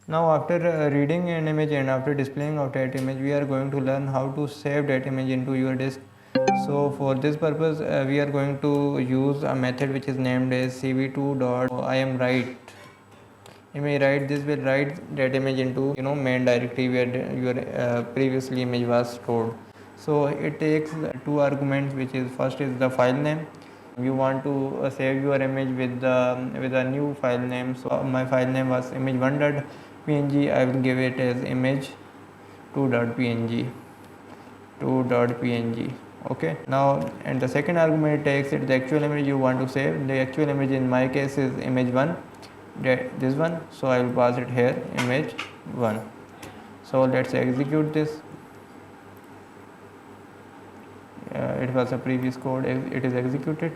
Now after reading an image and after displaying of that image, we are going to learn how to save that image into your disk. So for this purpose we are going to use a method which is named as cv2.imwrite. You may write this will write that image into main directory where your previously image was stored. So it takes two arguments, which is first is the file name. You want to save your image with a new file name. So my file name was image1.png. I will give it as image2.png. 2.png. Okay, now and the second argument takes it the actual image you want to save. The actual image in my case is image1, this one, so I will pass it here image1. So let's execute this. It was a previous code, it is executed.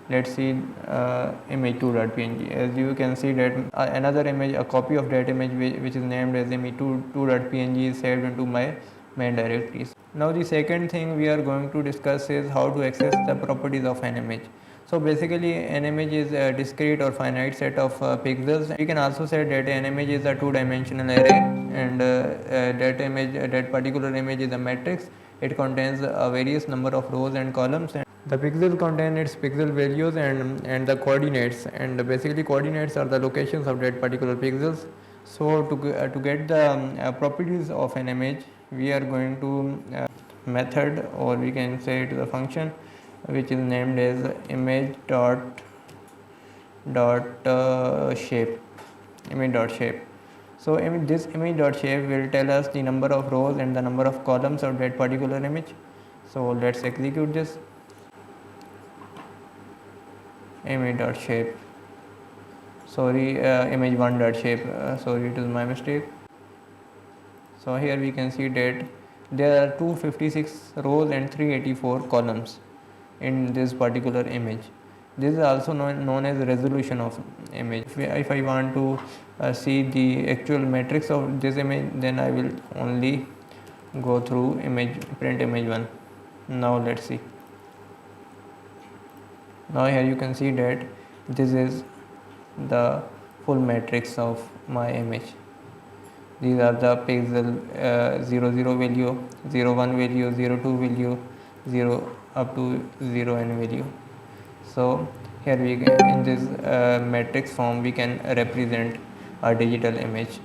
Let's see image2.png. as you can see that another image, a copy of that image which is named as image2.png is saved into my main directories. Now the second thing we are going to discuss is how to access the properties of an image. So basically an image is a discrete or finite set of pixels. We can also say that an image is a two-dimensional array, and that particular image is a matrix. It contains a various number of rows and columns, and the pixels contain its pixel values and the coordinates, and basically coordinates are the locations of that particular pixels. So to get the properties of an image, we are going to method, or we can say it is a function which is named as image shape. So this image dot shape will tell us the number of rows and the number of columns of that particular image. So let's execute this. Image dot shape, sorry, image1 dot shape, sorry, it is my mistake. So here we can see that there are 256 rows and 384 columns in this particular image. This is also known as resolution of image. If I want to see the actual matrix of this image, then I will only go through print image1. Now let's see. Now here you can see that this is the full matrix of my image. These are the pixel 00 value, 01 value, 02 value, 0 up to 0n value. So here we can, in this matrix form, we can represent a digital image.